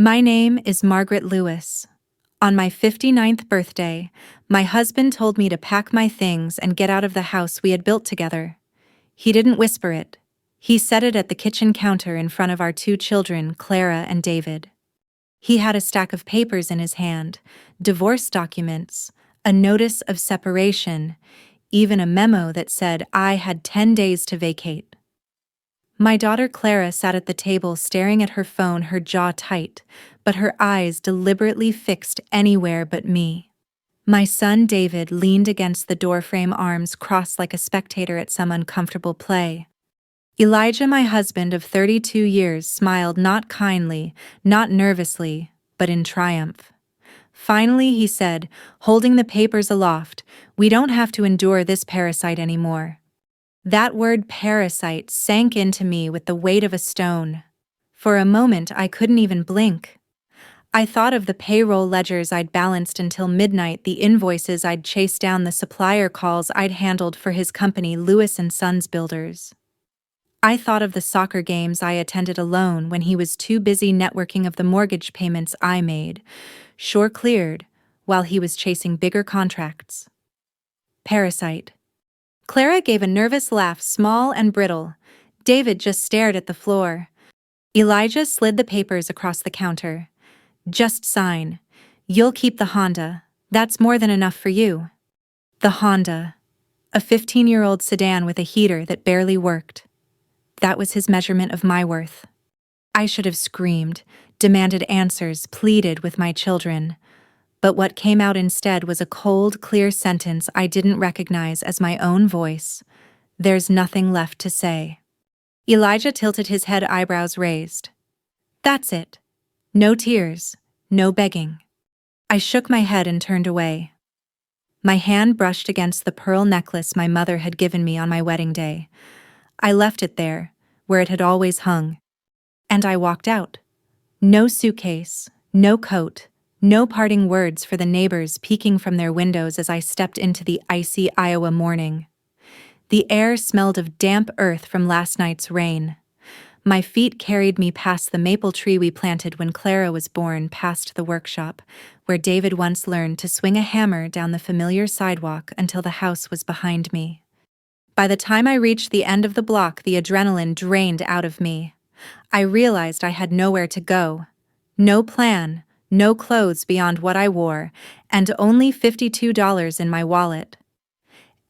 My name is Margaret Lewis. On my 59th birthday, my husband told me to pack my things and get out of the house we had built together. He didn't whisper it. He said it at the kitchen counter in front of our two children, Clara and David. He had a stack of papers in his hand, divorce documents, a notice of separation, even a memo that said I had 10 days to vacate. My daughter Clara sat at the table staring at her phone, her jaw tight, but her eyes deliberately fixed anywhere but me. My son David leaned against the doorframe, arms crossed like a spectator at some uncomfortable play. Elijah, my husband of 32 years, smiled not kindly, not nervously, but in triumph. Finally, he said, holding the papers aloft, "We don't have to endure this parasite anymore." That word parasite sank into me with the weight of a stone. For a moment, I couldn't even blink. I thought of the payroll ledgers I'd balanced until midnight, the invoices I'd chased down, the supplier calls I'd handled for his company, Lewis & Sons Builders. I thought of the soccer games I attended alone when he was too busy networking, of the mortgage payments I made, sure cleared, while he was chasing bigger contracts. Parasite. Clara gave a nervous laugh, small and brittle. David just stared at the floor. Elijah slid the papers across the counter. "Just sign. You'll keep the Honda. That's more than enough for you." The Honda. A 15-year-old sedan with a heater that barely worked. That was his measurement of my worth. I should have screamed, demanded answers, pleaded with my children. But what came out instead was a cold, clear sentence I didn't recognize as my own voice. "There's nothing left to say." Elijah tilted his head, eyebrows raised. "That's it. No tears, no begging." I shook my head and turned away. My hand brushed against the pearl necklace my mother had given me on my wedding day. I left it there, where it had always hung. And I walked out. No suitcase, no coat, no parting words for the neighbors peeking from their windows as I stepped into the icy Iowa morning. The air smelled of damp earth from last night's rain. My feet carried me past the maple tree we planted when Clara was born, past the workshop, where David once learned to swing a hammer down the familiar sidewalk until the house was behind me. By the time I reached the end of the block, the adrenaline drained out of me. I realized I had nowhere to go. No plan, no clothes beyond what I wore, and only $52 in my wallet.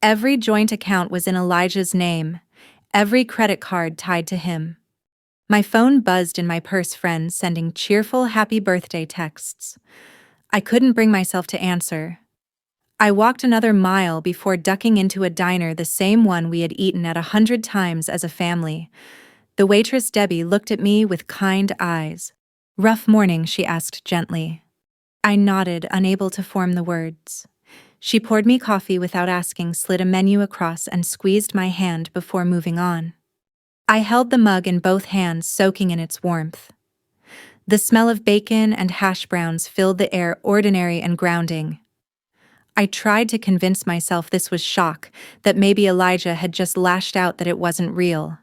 Every joint account was in Elijah's name, every credit card tied to him. My phone buzzed in my purse, friends sending cheerful happy birthday texts. I couldn't bring myself to answer. I walked another mile before ducking into a diner, the same one we had eaten at 100 times as a family. The waitress Debbie looked at me with kind eyes. "Rough morning?" she asked gently. I nodded, unable to form the words. She poured me coffee without asking, slid a menu across, and squeezed my hand before moving on. I held the mug in both hands, soaking in its warmth. The smell of bacon and hash browns filled the air, ordinary and grounding. I tried to convince myself this was shock, that maybe Elijah had just lashed out, that it wasn't real.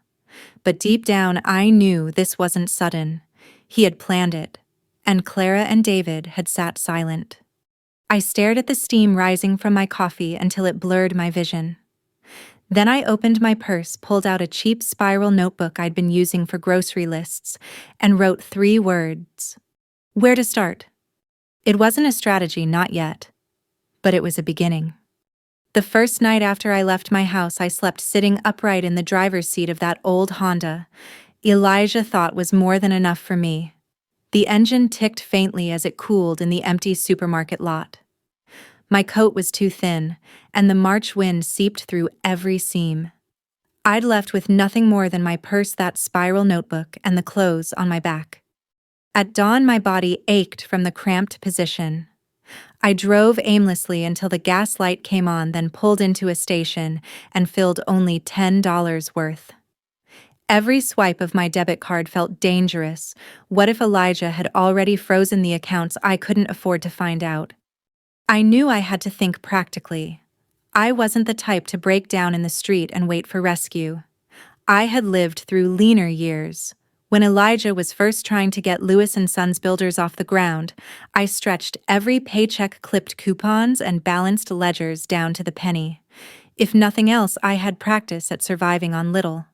But deep down, I knew this wasn't sudden. He had planned it, and Clara and David had sat silent. I stared at the steam rising from my coffee until it blurred my vision. Then I opened my purse, pulled out a cheap spiral notebook I'd been using for grocery lists, and wrote 3 words. Where to start? It wasn't a strategy, not yet. But it was a beginning. The first night after I left my house, I slept sitting upright in the driver's seat of that old Honda. Elijah thought was more than enough for me. The engine ticked faintly as it cooled in the empty supermarket lot. My coat was too thin, and the March wind seeped through every seam. I'd left with nothing more than my purse, that spiral notebook, and the clothes on my back. At dawn, my body ached from the cramped position. I drove aimlessly until the gas light came on, then pulled into a station and filled only $10 worth. Every swipe of my debit card felt dangerous. What if Elijah had already frozen the accounts I couldn't afford to find out? I knew I had to think practically. I wasn't the type to break down in the street and wait for rescue. I had lived through leaner years, When Elijah was first trying to get Lewis and Sons Builders off the ground, I stretched every paycheck, clipped coupons, and balanced ledgers down to the penny. If nothing else, I had practice at surviving on little.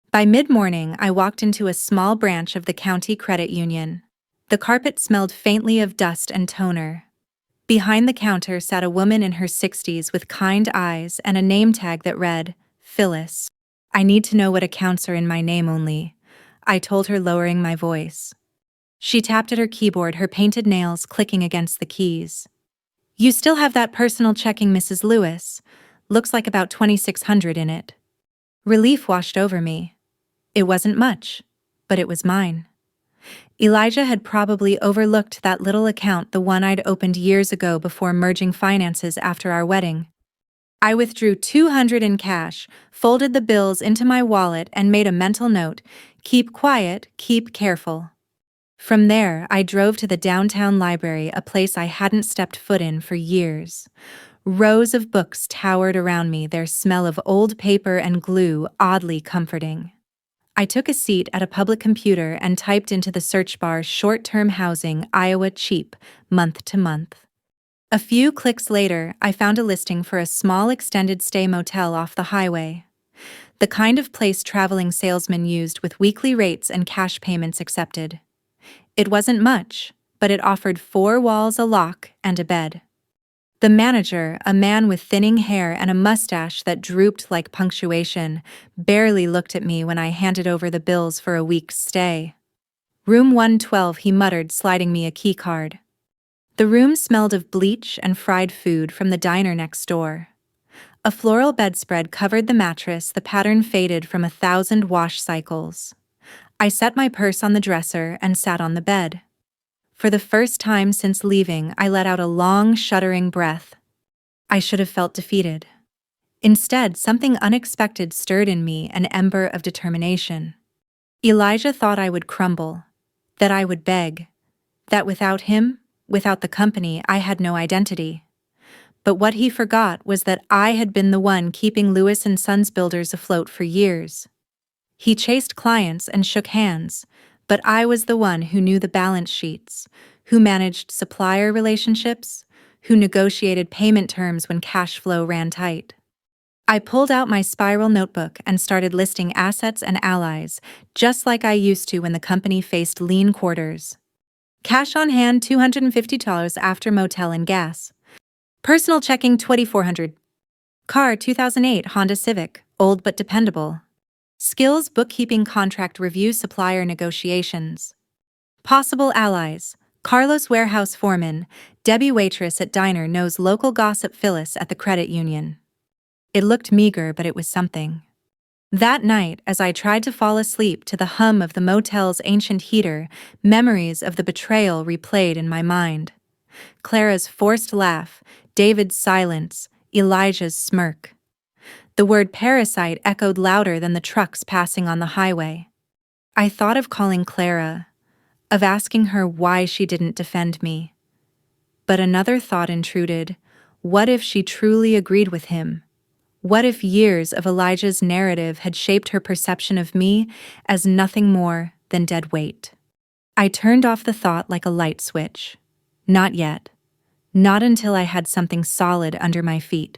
By mid-morning, I walked into a small branch of the county credit union. The carpet smelled faintly of dust and toner. Behind the counter sat a woman in her 60s with kind eyes and a name tag that read, Phyllis. I need to know what accounts are in my name only, I told her, lowering my voice. She tapped at her keyboard, her painted nails clicking against the keys. You still have that personal checking, Mrs. Lewis. Looks like about $2,600 in it. Relief washed over me. It wasn't much, but it was mine. Elijah had probably overlooked that little account, the one I'd opened years ago before merging finances after our wedding. I withdrew $200 in cash, folded the bills into my wallet, and made a mental note: keep quiet, keep careful. From there, I drove to the downtown library, a place I hadn't stepped foot in for years. Rows of books towered around me, their smell of old paper and glue oddly comforting. I took a seat at a public computer and typed into the search bar short-term housing, Iowa cheap, month to month. A few clicks later, I found a listing for a small extended-stay motel off the highway. The kind of place traveling salesmen used, with weekly rates and cash payments accepted. It wasn't much, but it offered 4 walls, a lock, and a bed. The manager, a man with thinning hair and a mustache that drooped like punctuation, barely looked at me when I handed over the bills for a week's stay. Room 112, he muttered, sliding me a key card. The room smelled of bleach and fried food from the diner next door. A floral bedspread covered the mattress, the pattern faded from 1,000 wash cycles. I set my purse on the dresser and sat on the bed. For the first time since leaving, I let out a long, shuddering breath. I should have felt defeated. Instead, something unexpected stirred in me, an ember of determination. Elijah thought I would crumble, that I would beg, that without him, without the company, I had no identity. But what he forgot was that I had been the one keeping Lewis and Sons Builders afloat for years. He chased clients and shook hands, but I was the one who knew the balance sheets, who managed supplier relationships, who negotiated payment terms when cash flow ran tight. I pulled out my spiral notebook and started listing assets and allies, just like I used to when the company faced lean quarters. Cash on hand $250 after motel and gas. Personal checking $2,400. Car 2008 Honda Civic, old but dependable. Skills: bookkeeping, contract review, supplier negotiations. Possible allies: Carlos, warehouse foreman; Debbie, waitress at diner; knows local gossip; Phyllis at the credit union. It looked meager, but it was something. That night, as I tried to fall asleep to the hum of the motel's ancient heater, memories of the betrayal replayed in my mind. Clara's forced laugh, David's silence, Elijah's smirk. The word parasite echoed louder than the trucks passing on the highway. I thought of calling Clara, of asking her why she didn't defend me. But another thought intruded. What if she truly agreed with him? What if years of Elijah's narrative had shaped her perception of me as nothing more than dead weight? I turned off the thought like a light switch. Not yet. Not until I had something solid under my feet.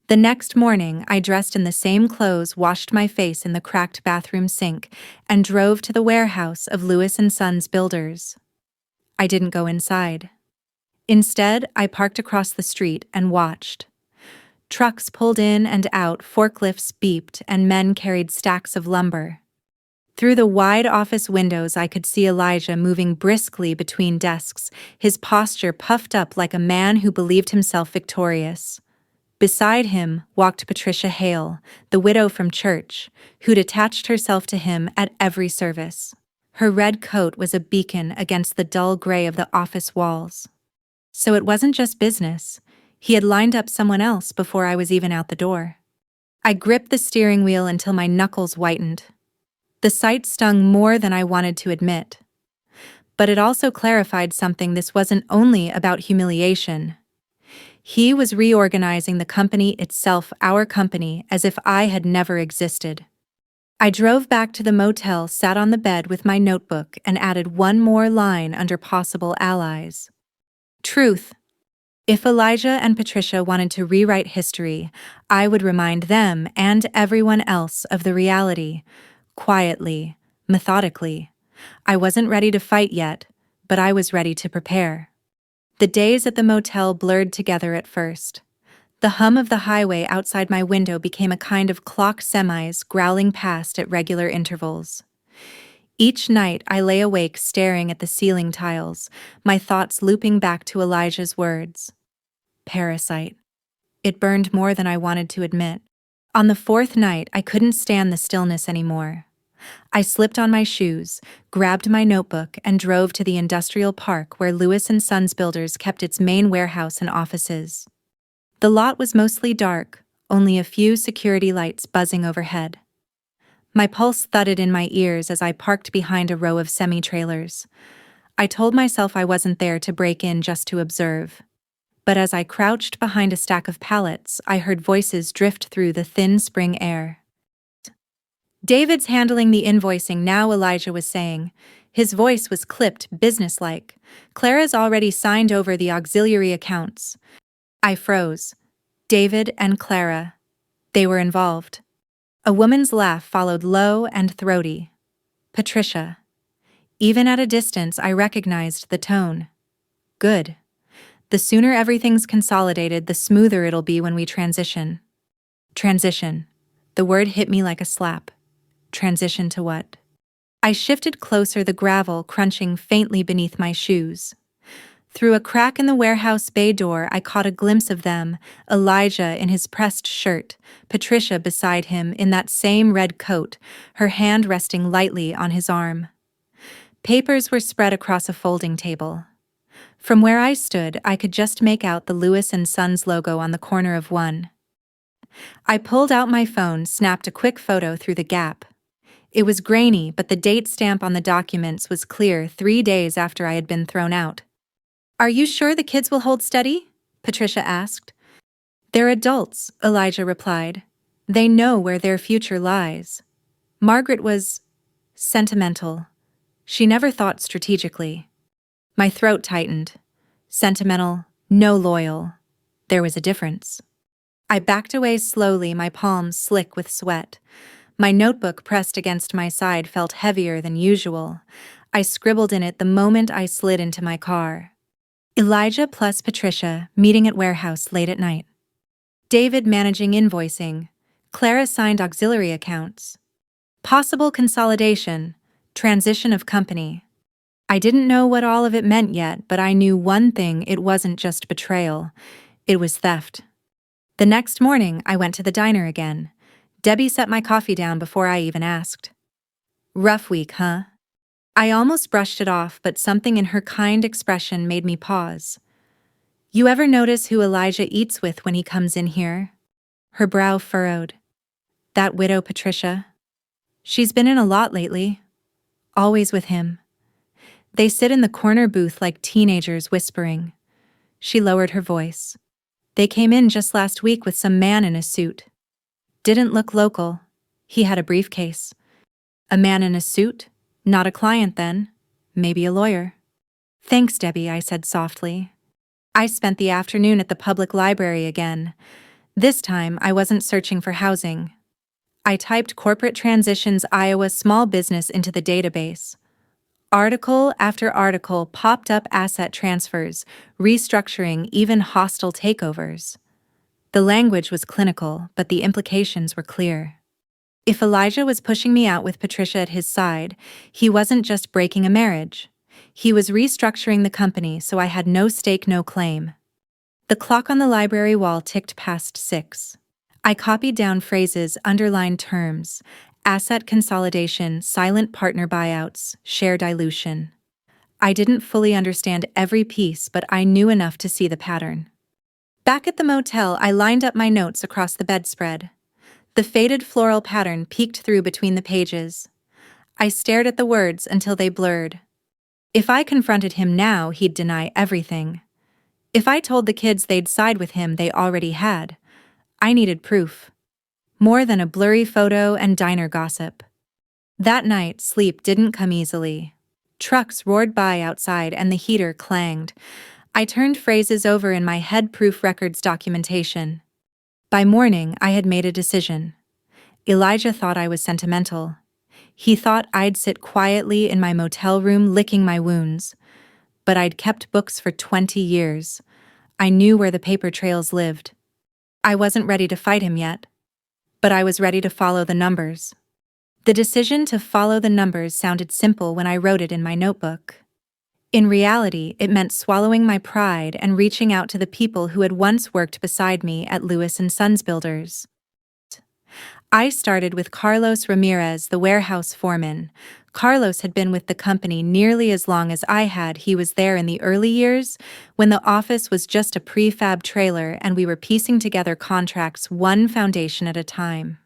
The next morning, I dressed in the same clothes, washed my face in the cracked bathroom sink, and drove to the warehouse of Lewis and Sons Builders. I didn't go inside. Instead, I parked across the street and watched. Trucks pulled in and out, forklifts beeped, and men carried stacks of lumber. Through the wide office windows, I could see Elijah moving briskly between desks, his posture puffed up like a man who believed himself victorious. Beside him walked Patricia Hale, the widow from church, who'd attached herself to him at every service. Her red coat was a beacon against the dull gray of the office walls. So it wasn't just business. He had lined up someone else before I was even out the door. I gripped the steering wheel until my knuckles whitened. The sight stung more than I wanted to admit. But it also clarified something: this wasn't only about humiliation. He was reorganizing the company itself, our company, as if I had never existed. I drove back to the motel, sat on the bed with my notebook, and added one more line under possible allies. Truth. If Elijah and Patricia wanted to rewrite history, I would remind them and everyone else of the reality, quietly, methodically. I wasn't ready to fight yet, but I was ready to prepare. The days at the motel blurred together at first. The hum of the highway outside my window became a kind of clock semis growling past at regular intervals. Each night I lay awake staring at the ceiling tiles, my thoughts looping back to Elijah's words. Parasite. It burned more than I wanted to admit. On the fourth night, I couldn't stand the stillness anymore. I slipped on my shoes, grabbed my notebook, and drove to the industrial park where Lewis & Sons Builders kept its main warehouse and offices. The lot was mostly dark, only a few security lights buzzing overhead. My pulse thudded in my ears as I parked behind a row of semi-trailers. I told myself I wasn't there to break in just to observe. But as I crouched behind a stack of pallets, I heard voices drift through the thin spring air. David's handling the invoicing now, Elijah was saying. His voice was clipped, businesslike. Clara's already signed over the auxiliary accounts. I froze. David and Clara. They were involved. A woman's laugh followed, low and throaty. Patricia. Even at a distance, I recognized the tone. Good. The sooner everything's consolidated, the smoother it'll be when we transition. Transition. The word hit me like a slap. Transition to what? I shifted closer, the gravel crunching faintly beneath my shoes. Through a crack in the warehouse bay door, I caught a glimpse of them, Elijah in his pressed shirt, Patricia beside him in that same red coat, her hand resting lightly on his arm. Papers were spread across a folding table. From where I stood, I could just make out the Lewis & Sons logo on the corner of one. I pulled out my phone, snapped a quick photo through the gap. It was grainy, but the date stamp on the documents was clear, 3 days after I had been thrown out. Are you sure the kids will hold steady? Patricia asked. They're adults, Elijah replied. They know where their future lies. Margaret was sentimental. She never thought strategically. My throat tightened. Sentimental, no loyal. There was a difference. I backed away slowly, my palms slick with sweat. My notebook pressed against my side felt heavier than usual. I scribbled in it the moment I slid into my car. Elijah plus Patricia meeting at warehouse late at night. David managing invoicing. Clara signed auxiliary accounts. Possible consolidation. Transition of company. I didn't know what all of it meant yet, but I knew one thing: it wasn't just betrayal. It was theft. The next morning, I went to the diner again. Debbie set my coffee down before I even asked. Rough week, huh? I almost brushed it off, but something in her kind expression made me pause. You ever notice who Elijah eats with when he comes in here? Her brow furrowed. That widow Patricia. She's been in a lot lately. Always with him. They sit in the corner booth like teenagers whispering. She lowered her voice. They came in just last week with some man in a suit. Didn't look local. He had a briefcase. A man in a suit? Not a client then. Maybe a lawyer. Thanks, Debbie, I said softly. I spent the afternoon at the public library again. This time, I wasn't searching for housing. I typed Corporate Transitions Iowa Small Business into the database. Article after article popped up: asset transfers, restructuring, even hostile takeovers. The language was clinical, but the implications were clear. If Elijah was pushing me out with Patricia at his side, he wasn't just breaking a marriage. He was restructuring the company, so I had no stake, no claim. The clock on the library wall ticked past 6. I copied down phrases, underlined terms: asset consolidation, silent partner buyouts, share dilution. I didn't fully understand every piece, but I knew enough to see the pattern. Back at the motel, I lined up my notes across the bedspread. The faded floral pattern peeked through between the pages. I stared at the words until they blurred. If I confronted him now, he'd deny everything. If I told the kids they'd side with him, they already had. I needed proof. More than a blurry photo and diner gossip. That night, sleep didn't come easily. Trucks roared by outside and the heater clanged. I turned phrases over in my head, proof records documentation. By morning, I had made a decision. Elijah thought I was sentimental. He thought I'd sit quietly in my motel room licking my wounds. But I'd kept books for 20 years. I knew where the paper trails lived. I wasn't ready to fight him yet. But I was ready to follow the numbers. The decision to follow the numbers sounded simple when I wrote it in my notebook. In reality, it meant swallowing my pride and reaching out to the people who had once worked beside me at Lewis & Sons Builders. I started with Carlos Ramirez, the warehouse foreman. Carlos had been with the company nearly as long as I had. He was there in the early years, when the office was just a prefab trailer and we were piecing together contracts one foundation at a time.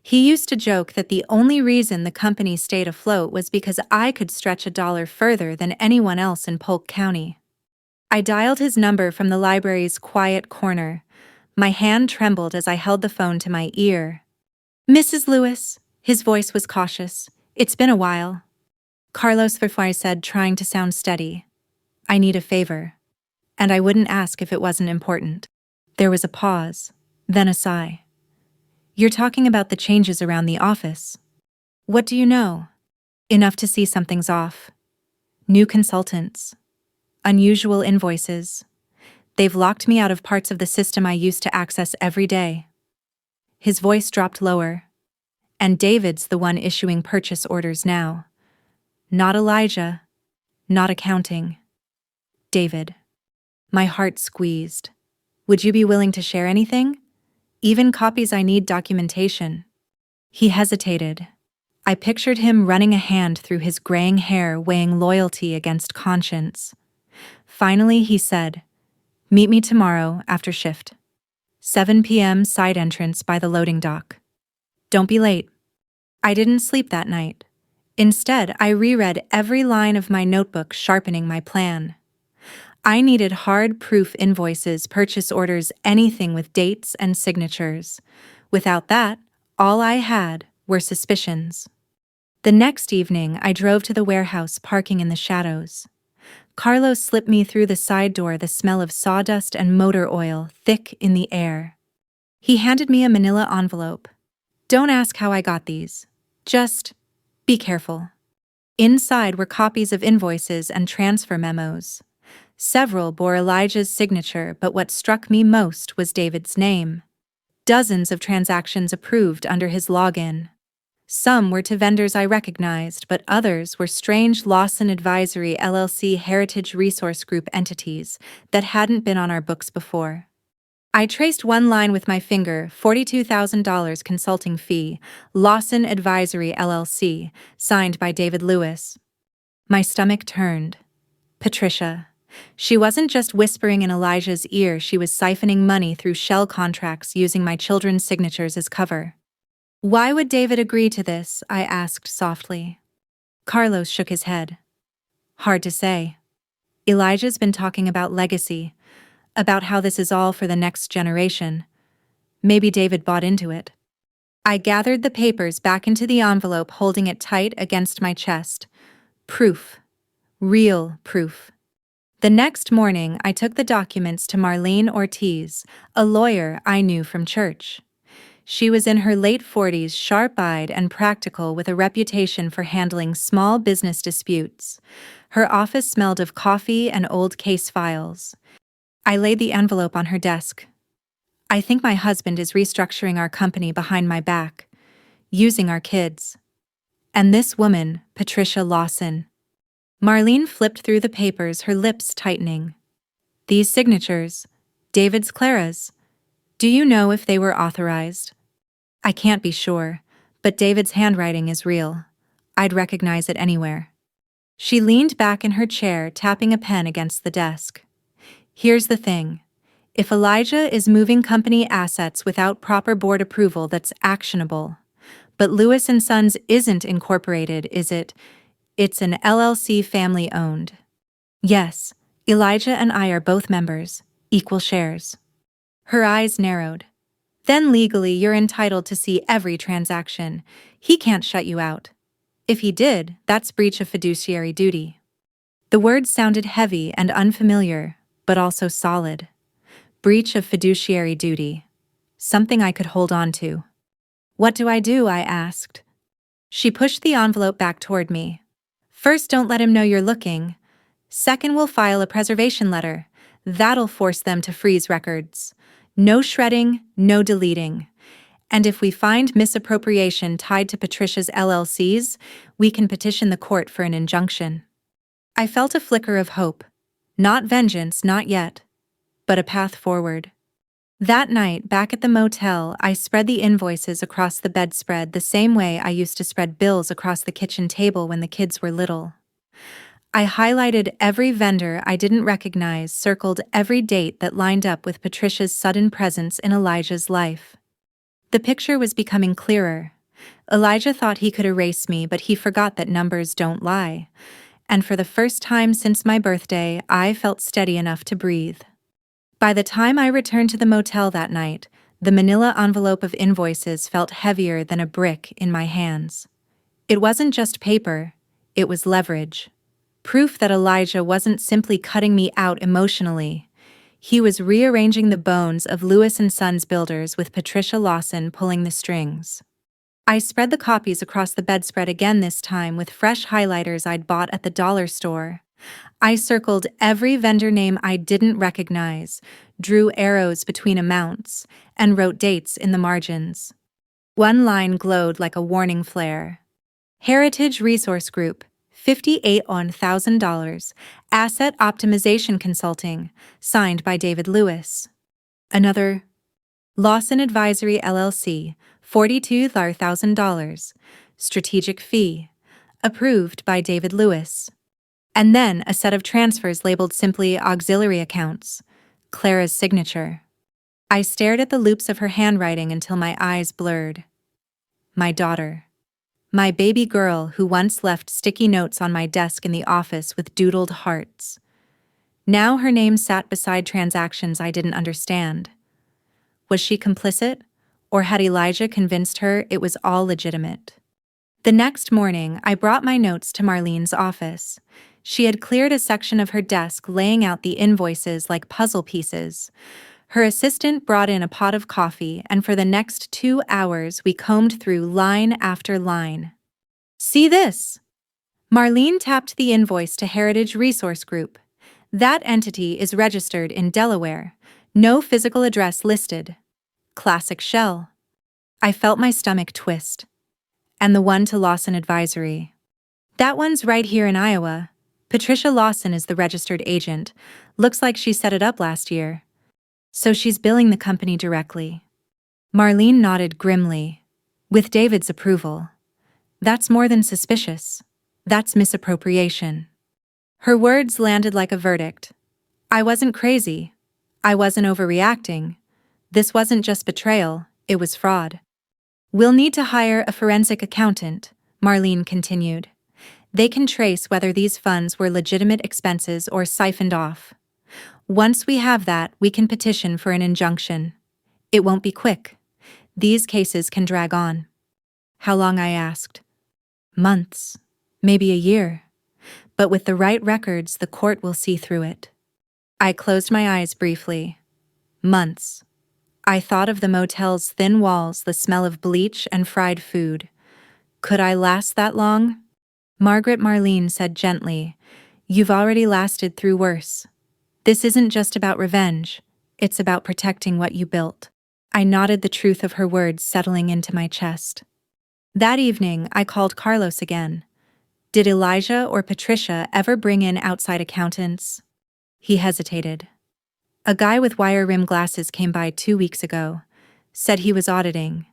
He used to joke that the only reason the company stayed afloat was because I could stretch a dollar further than anyone else in Polk County. I dialed his number from the library's quiet corner. My hand trembled as I held the phone to my ear. "Mrs. Lewis," his voice was cautious. "It's been a while." "Carlos Verfoy," said, trying to sound steady. "I need a favor." And I wouldn't ask if it wasn't important. There was a pause, then a sigh. "You're talking about the changes around the office. What do you know?" "Enough to see something's off. New consultants. Unusual invoices. They've locked me out of parts of the system I used to access every day." His voice dropped lower. "And David's the one issuing purchase orders now. Not Elijah. Not accounting. David." My heart squeezed. "Would you be willing to share anything? Even copies? I need documentation." He hesitated. I pictured him running a hand through his graying hair, weighing loyalty against conscience. Finally, he said, "Meet me tomorrow after shift. 7 p.m. side entrance by the loading dock. Don't be late." I didn't sleep that night. Instead, I reread every line of my notebook, sharpening my plan. I needed hard proof invoices, purchase orders, anything with dates and signatures. Without that, all I had were suspicions. The next evening, I drove to the warehouse, parking in the shadows. Carlos slipped me through the side door, the smell of sawdust and motor oil thick in the air. He handed me a manila envelope. "Don't ask how I got these. Just be careful." Inside were copies of invoices and transfer memos. Several bore Elijah's signature, but what struck me most was David's name. Dozens of transactions approved under his login. Some were to vendors I recognized, but others were strange Lawson Advisory LLC Heritage Resource Group entities that hadn't been on our books before. I traced one line with my finger: $42,000 consulting fee, Lawson Advisory LLC, signed by David Lewis. My stomach turned. Patricia. She wasn't just whispering in Elijah's ear, she was siphoning money through shell contracts using my children's signatures as cover. "Why would David agree to this?" I asked softly. Carlos shook his head. "Hard to say. Elijah's been talking about legacy, about how this is all for the next generation. Maybe David bought into it." I gathered the papers back into the envelope, holding it tight against my chest. Proof. Real proof. The next morning, I took the documents to Marlene Ortiz, a lawyer I knew from church. She was in her late 40s, sharp-eyed and practical, with a reputation for handling small business disputes. Her office smelled of coffee and old case files. I laid the envelope on her desk. "I think my husband is restructuring our company behind my back, using our kids. And this woman, Patricia Lawson." Marlene flipped through the papers, her lips tightening. "These signatures, David's, Clara's. Do you know if they were authorized?" "I can't be sure, but David's handwriting is real. I'd recognize it anywhere." She leaned back in her chair, tapping a pen against the desk. "Here's the thing. If Elijah is moving company assets without proper board approval, that's actionable. But Lewis & Sons isn't incorporated, is it? It's an LLC, family-owned." "Yes, Elijah and I are both members, equal shares." Her eyes narrowed. "Then legally you're entitled to see every transaction. He can't shut you out." If he did, that's breach of fiduciary duty. The words sounded heavy and unfamiliar, but also solid. Breach of fiduciary duty. Something I could hold on to. What do? I asked. She pushed the envelope back toward me. First, don't let him know you're looking. Second, we'll file a preservation letter. That'll force them to freeze records. No shredding, no deleting. And if we find misappropriation tied to Patricia's LLCs, we can petition the court for an injunction. I felt a flicker of hope. Not vengeance, not yet, but a path forward. That night, back at the motel, I spread the invoices across the bedspread the same way I used to spread bills across the kitchen table when the kids were little. I highlighted every vendor I didn't recognize, circled every date that lined up with Patricia's sudden presence in Elijah's life. The picture was becoming clearer. Elijah thought he could erase me, but he forgot that numbers don't lie. And for the first time since my birthday, I felt steady enough to breathe. By the time I returned to the motel that night, the manila envelope of invoices felt heavier than a brick in my hands. It wasn't just paper, it was leverage. Proof that Elijah wasn't simply cutting me out emotionally. He was rearranging the bones of Lewis & Sons builders with Patricia Lawson pulling the strings. I spread the copies across the bedspread again, this time with fresh highlighters I'd bought at the dollar store. I circled every vendor name I didn't recognize, drew arrows between amounts, and wrote dates in the margins. One line glowed like a warning flare. Heritage Resource Group, $58,000, Asset Optimization Consulting, signed by David Lewis. Another, Lawson Advisory LLC, $42,000, Strategic Fee, approved by David Lewis. And then a set of transfers labeled simply Auxiliary Accounts, Clara's signature. I stared at the loops of her handwriting until my eyes blurred. My daughter. My baby girl who once left sticky notes on my desk in the office with doodled hearts. Now her name sat beside transactions I didn't understand. Was she complicit, or had Elijah convinced her it was all legitimate? The next morning, I brought my notes to Marlene's office. She had cleared a section of her desk, laying out the invoices like puzzle pieces. Her assistant brought in a pot of coffee, and for the next 2 hours we combed through line after line. See this? Marlene tapped the invoice to Heritage Resource Group. That entity is registered in Delaware. No physical address listed. Classic shell. I felt my stomach twist. And the one to Lawson Advisory. That one's right here in Iowa. Patricia Lawson is the registered agent. Looks like she set it up last year. So she's billing the company directly. Marlene nodded grimly. With David's approval. That's more than suspicious. That's misappropriation. Her words landed like a verdict. I wasn't crazy. I wasn't overreacting. This wasn't just betrayal, it was fraud. We'll need to hire a forensic accountant, Marlene continued. They can trace whether these funds were legitimate expenses or siphoned off. Once we have that, we can petition for an injunction. It won't be quick. These cases can drag on. How long? I asked. Months, maybe a year. But with the right records, the court will see through it. I closed my eyes briefly. Months. I thought of the motel's thin walls, the smell of bleach and fried food. Could I last that long? Marlene said gently, "You've already lasted through worse. This isn't just about revenge. It's about protecting what you built." I nodded, the truth of her words settling into my chest. That evening, I called Carlos again. Did Elijah or Patricia ever bring in outside accountants? He hesitated. A guy with wire-rimmed glasses came by 2 weeks ago. Said he was auditing.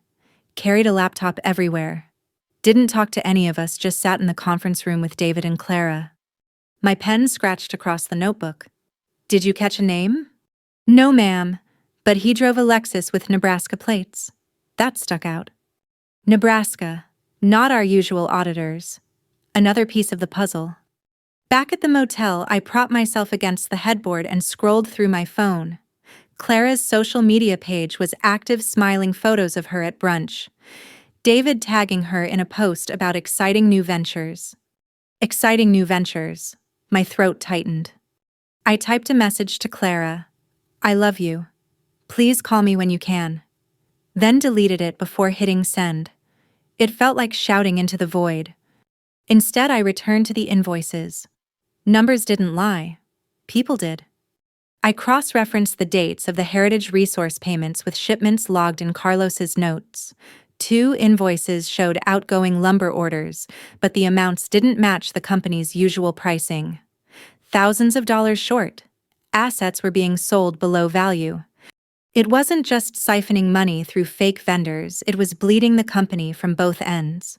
Carried a laptop everywhere. Didn't talk to any of us, just sat in the conference room with David and Clara. My pen scratched across the notebook. Did you catch a name? No, ma'am, but he drove a Lexus with Nebraska plates. That stuck out. Nebraska, not our usual auditors. Another piece of the puzzle. Back at the motel, I propped myself against the headboard and scrolled through my phone. Clara's social media page was active, smiling photos of her at brunch. David tagging her in a post about exciting new ventures. Exciting new ventures. My throat tightened. I typed a message to Clara. I love you. Please call me when you can. Then deleted it before hitting send. It felt like shouting into the void. Instead, I returned to the invoices. Numbers didn't lie. People did. I cross-referenced the dates of the Heritage Resource payments with shipments logged in Carlos's notes. 2 invoices showed outgoing lumber orders, but the amounts didn't match the company's usual pricing. Thousands of dollars short. Assets were being sold below value. It wasn't just siphoning money through fake vendors, it was bleeding the company from both ends.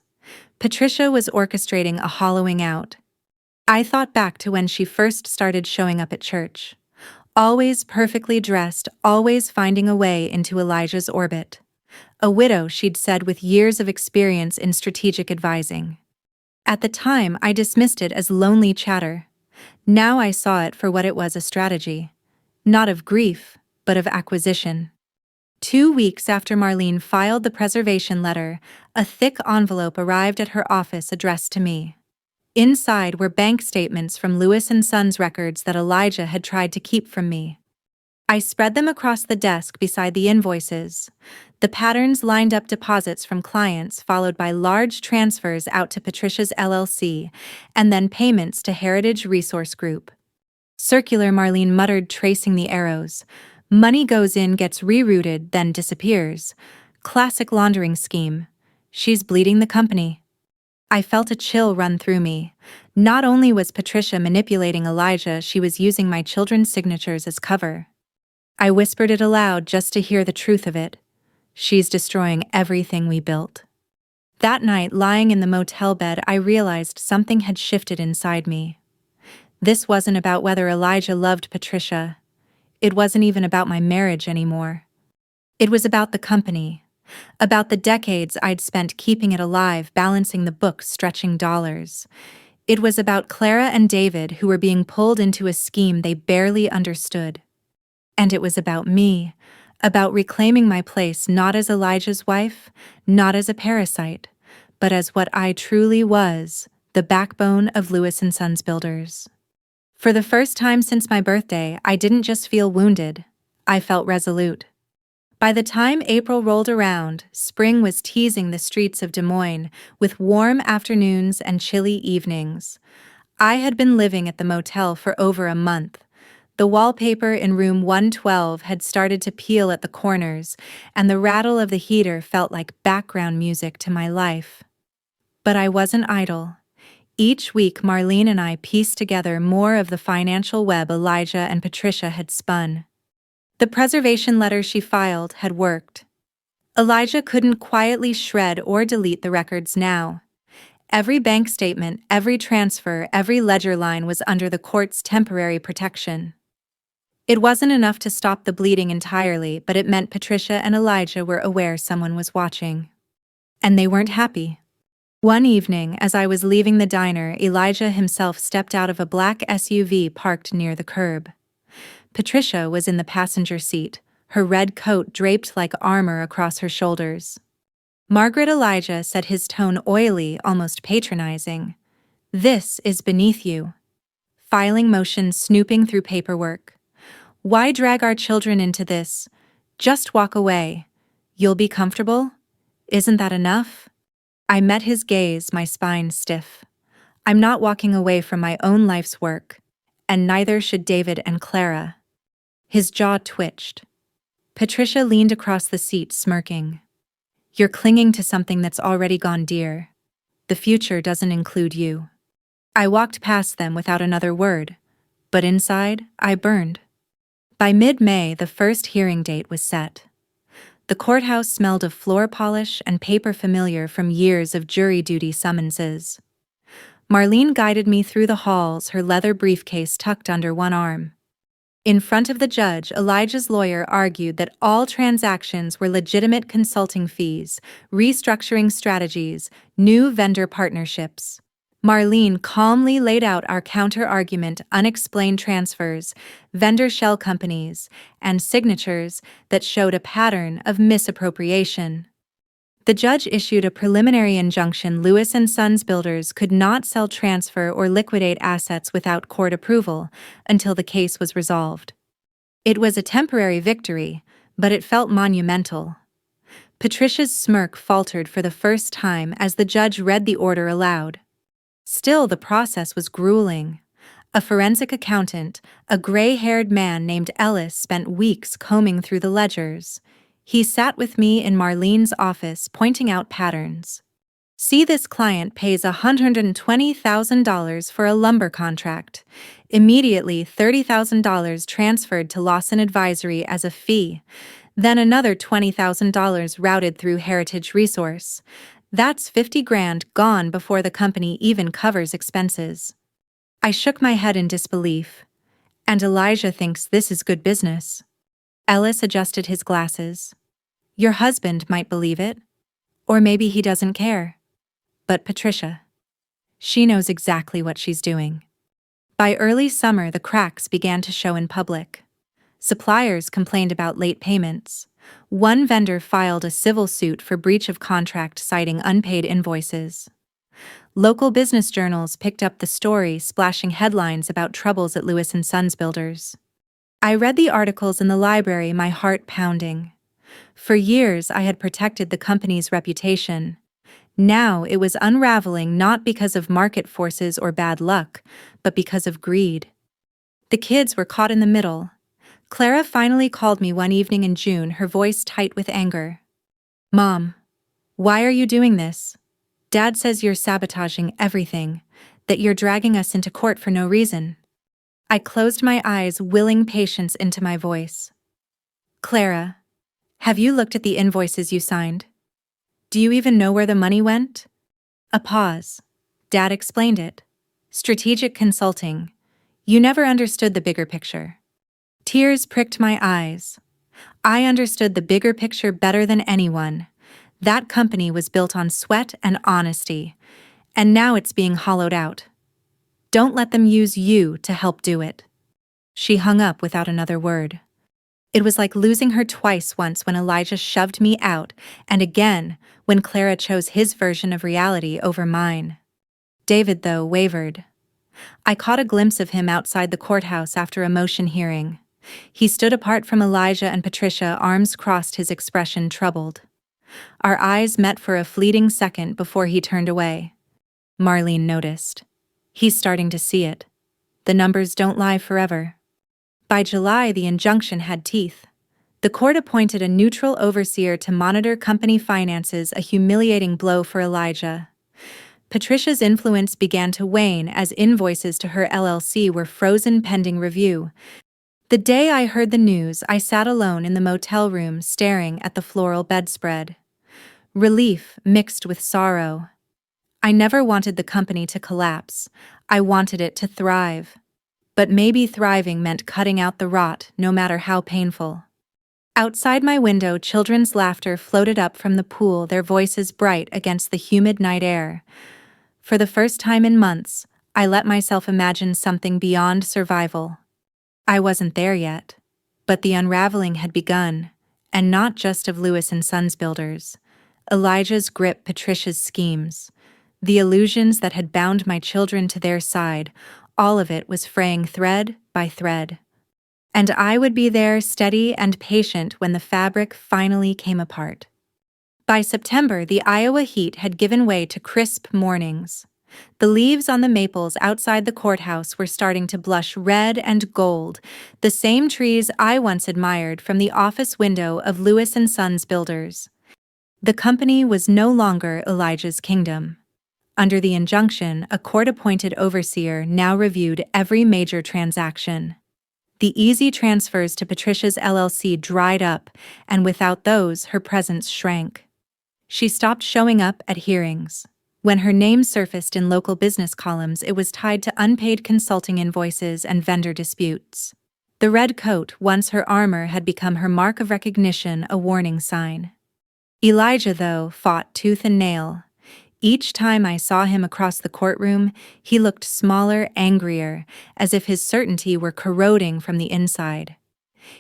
Patricia was orchestrating a hollowing out. I thought back to when she first started showing up at church. Always perfectly dressed, always finding a way into Elijah's orbit. A widow, she'd said, with years of experience in strategic advising. At the time, I dismissed it as lonely chatter. Now I saw it for what it was, a strategy. Not of grief, but of acquisition. 2 weeks after Marlene filed the preservation letter, a thick envelope arrived at her office addressed to me. Inside were bank statements from Lewis & Sons records that Elijah had tried to keep from me. I spread them across the desk beside the invoices. The patterns lined up deposits from clients followed by large transfers out to Patricia's LLC, and then payments to Heritage Resource Group. Circular, Marlene muttered, tracing the arrows. Money goes in, gets rerouted, then disappears. Classic laundering scheme. She's bleeding the company. I felt a chill run through me. Not only was Patricia manipulating Elijah, she was using my children's signatures as cover. I whispered it aloud just to hear the truth of it. She's destroying everything we built. That night, lying in the motel bed, I realized something had shifted inside me. This wasn't about whether Elijah loved Patricia. It wasn't even about my marriage anymore. It was about the company. About the decades I'd spent keeping it alive, balancing the books, stretching dollars. It was about Clara and David, who were being pulled into a scheme they barely understood. And it was about me, about reclaiming my place not as Elijah's wife, not as a parasite, but as what I truly was, the backbone of Lewis & Sons Builders. For the first time since my birthday, I didn't just feel wounded, I felt resolute. By the time April rolled around, spring was teasing the streets of Des Moines with warm afternoons and chilly evenings. I had been living at the motel for over a month. The wallpaper in room 112 had started to peel at the corners, and the rattle of the heater felt like background music to my life. But I wasn't idle. Each week, Marlene and I pieced together more of the financial web Elijah and Patricia had spun. The preservation letter she filed had worked. Elijah couldn't quietly shred or delete the records now. Every bank statement, every transfer, every ledger line was under the court's temporary protection. It wasn't enough to stop the bleeding entirely, but it meant Patricia and Elijah were aware someone was watching. And they weren't happy. One evening, as I was leaving the diner, Elijah himself stepped out of a black SUV parked near the curb. Patricia was in the passenger seat, her red coat draped like armor across her shoulders. Margaret, Elijah said, his tone oily, almost patronizing. This is beneath you. Filing motions, snooping through paperwork. Why drag our children into this? Just walk away. You'll be comfortable? Isn't that enough? I met his gaze, my spine stiff. I'm not walking away from my own life's work, and neither should David and Clara. His jaw twitched. Patricia leaned across the seat, smirking. You're clinging to something that's already gone, dear. The future doesn't include you. I walked past them without another word, but inside, I burned. By mid-May, the first hearing date was set. The courthouse smelled of floor polish and paper familiar from years of jury duty summonses. Marlene guided me through the halls, her leather briefcase tucked under one arm. In front of the judge, Elijah's lawyer argued that all transactions were legitimate consulting fees, restructuring strategies, new vendor partnerships. Marlene calmly laid out our counter-argument: unexplained transfers, vendor shell companies, and signatures that showed a pattern of misappropriation. The judge issued a preliminary injunction. Lewis and Sons Builders could not sell, transfer, or liquidate assets without court approval until the case was resolved. It was a temporary victory, but it felt monumental. Patricia's smirk faltered for the first time as the judge read the order aloud. Still, the process was grueling. A forensic accountant, a gray-haired man named Ellis, spent weeks combing through the ledgers. He sat with me in Marlene's office, pointing out patterns. See, this client pays $120,000 for a lumber contract. Immediately, $30,000 transferred to Lawson Advisory as a fee. Then another $20,000 routed through Heritage Resource. That's $50,000 gone before the company even covers expenses. I shook my head in disbelief. And Elijah thinks this is good business. Ellis adjusted his glasses. Your husband might believe it. Or maybe he doesn't care. But Patricia. She knows exactly what she's doing. By early summer, the cracks began to show in public. Suppliers complained about late payments. One vendor filed a civil suit for breach of contract, citing unpaid invoices. Local business journals picked up the story, splashing headlines about troubles at Lewis and Sons Builders. I read the articles in the library, my heart pounding. For years, I had protected the company's reputation. Now it was unraveling, not because of market forces or bad luck, but because of greed. The kids were caught in the middle. Clara finally called me one evening in June, her voice tight with anger. Mom, why are you doing this? Dad says you're sabotaging everything, that you're dragging us into court for no reason. I closed my eyes, willing patience into my voice. Clara, have you looked at the invoices you signed? Do you even know where the money went? A pause. Dad explained it. Strategic consulting. You never understood the bigger picture. Tears pricked my eyes. I understood the bigger picture better than anyone. That company was built on sweat and honesty, and now it's being hollowed out. Don't let them use you to help do it. She hung up without another word. It was like losing her twice, once when Elijah shoved me out, and again when Clara chose his version of reality over mine. David, though, wavered. I caught a glimpse of him outside the courthouse after a motion hearing. He stood apart from Elijah and Patricia, arms crossed, his expression troubled. Our eyes met for a fleeting second before he turned away. Marlene noticed. He's starting to see it. The numbers don't lie forever. By July, the injunction had teeth. The court appointed a neutral overseer to monitor company finances, a humiliating blow for Elijah. Patricia's influence began to wane as invoices to her LLC were frozen pending review. The day I heard the news, I sat alone in the motel room, staring at the floral bedspread. Relief mixed with sorrow. I never wanted the company to collapse. I wanted it to thrive. But maybe thriving meant cutting out the rot, no matter how painful. Outside my window, children's laughter floated up from the pool, their voices bright against the humid night air. For the first time in months, I let myself imagine something beyond survival. I wasn't there yet, but the unraveling had begun, and not just of Lewis and Sons Builders. Elijah's grip, Patricia's schemes, the illusions that had bound my children to their side, all of it was fraying thread by thread. And I would be there, steady and patient, when the fabric finally came apart. By September, the Iowa heat had given way to crisp mornings. The leaves on the maples outside the courthouse were starting to blush red and gold, the same trees I once admired from the office window of Lewis and Sons Builders. The company was no longer Elijah's kingdom. Under the injunction, a court-appointed overseer now reviewed every major transaction. The easy transfers to Patricia's LLC dried up, and without those, her presence shrank. She stopped showing up at hearings. When her name surfaced in local business columns, it was tied to unpaid consulting invoices and vendor disputes. The red coat, once her armor, had become her mark of recognition, a warning sign. Elijah, though, fought tooth and nail. Each time I saw him across the courtroom, he looked smaller, angrier, as if his certainty were corroding from the inside.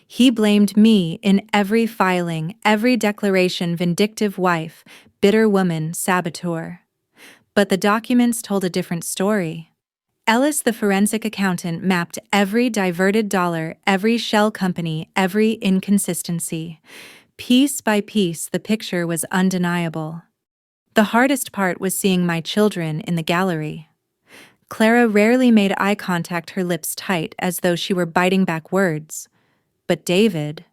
He blamed me in every filing, every declaration: vindictive wife, bitter woman, saboteur. But the documents told a different story. Ellis, the forensic accountant, mapped every diverted dollar, every shell company, every inconsistency. Piece by piece, the picture was undeniable. The hardest part was seeing my children in the gallery. Clara rarely made eye contact, her lips tight, as though she were biting back words. But David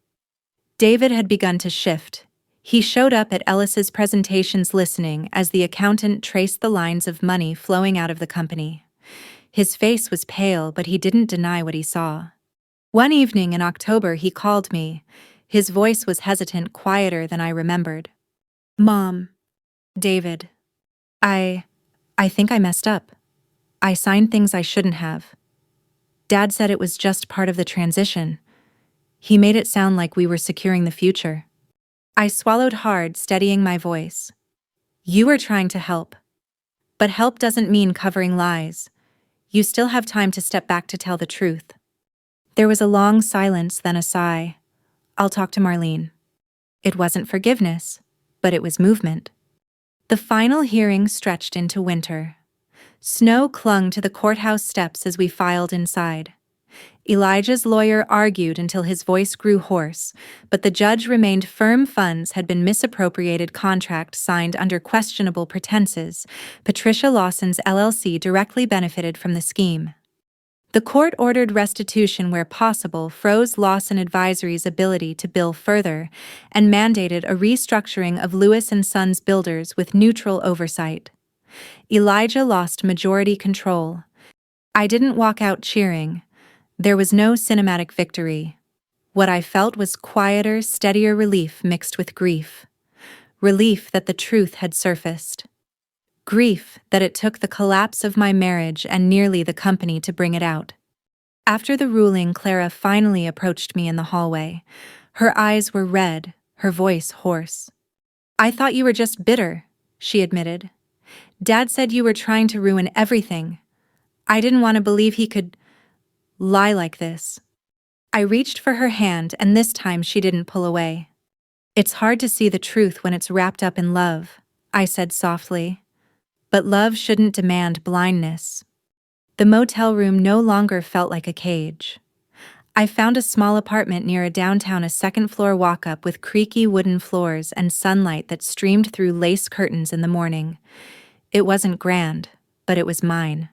had begun to shift. He showed up at Ellis's presentations, listening as the accountant traced the lines of money flowing out of the company. His face was pale, but he didn't deny what he saw. One evening in October, he called me. His voice was hesitant, quieter than I remembered. "Mom, David, I think I messed up. I signed things I shouldn't have. Dad said it was just part of the transition. He made it sound like we were securing the future." I swallowed hard, steadying my voice. "You were trying to help. But help doesn't mean covering lies. You still have time to step back to tell the truth." There was a long silence, then a sigh. "I'll talk to Marlene." It wasn't forgiveness, but it was movement. The final hearing stretched into winter. Snow clung to the courthouse steps as we filed inside. Elijah's lawyer argued until his voice grew hoarse, but the judge remained firm. Funds had been misappropriated, contract signed under questionable pretenses. Patricia Lawson's LLC directly benefited from the scheme. The court ordered restitution where possible, froze Lawson Advisory's ability to bill further, and mandated a restructuring of Lewis & Sons Builders with neutral oversight. Elijah lost majority control. I didn't walk out cheering. There was no cinematic victory. What I felt was quieter, steadier relief mixed with grief. Relief that the truth had surfaced. Grief that it took the collapse of my marriage and nearly the company to bring it out. After the ruling, Clara finally approached me in the hallway. Her eyes were red, her voice hoarse. "I thought you were just bitter," she admitted. "Dad said you were trying to ruin everything. I didn't want to believe he could lie like this." I reached for her hand, and this time she didn't pull away. "It's hard to see the truth when it's wrapped up in love," I said softly. "But love shouldn't demand blindness." The motel room no longer felt like a cage. I found a small apartment near a downtown, a second-floor walk-up with creaky wooden floors and sunlight that streamed through lace curtains in the morning. It wasn't grand, but it was mine.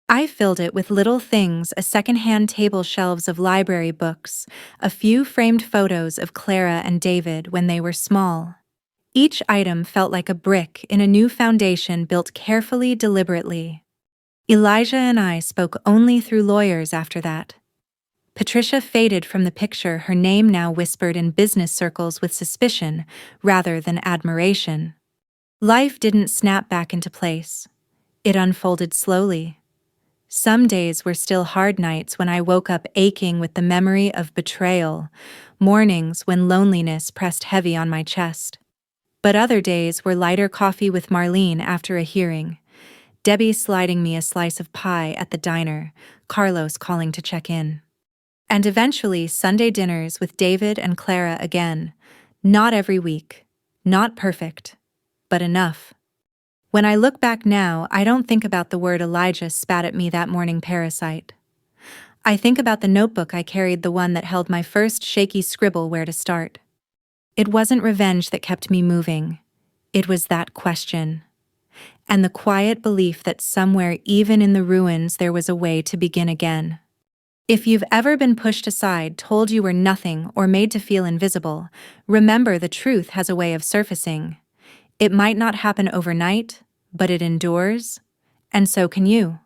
I filled it with little things: a second-hand table, shelves of library books, a few framed photos of Clara and David when they were small. Each item felt like a brick in a new foundation built carefully, deliberately. Elijah and I spoke only through lawyers after that. Patricia faded from the picture, her name now whispered in business circles with suspicion rather than admiration. Life didn't snap back into place. It unfolded slowly. Some days were still hard nights when I woke up aching with the memory of betrayal, mornings when loneliness pressed heavy on my chest. But other days were lighter: coffee with Marlene after a hearing, Debbie sliding me a slice of pie at the diner, Carlos calling to check in. And eventually Sunday dinners with David and Clara again. Not every week, not perfect, but enough. When I look back now, I don't think about the word Elijah spat at me that morning, parasite. I think about the notebook I carried, the one that held my first shaky scribble: where to start. It wasn't revenge that kept me moving. It was that question. And the quiet belief that somewhere, even in the ruins, there was a way to begin again. If you've ever been pushed aside, told you were nothing, or made to feel invisible, remember, the truth has a way of surfacing. It might not happen overnight, but it endures, and so can you.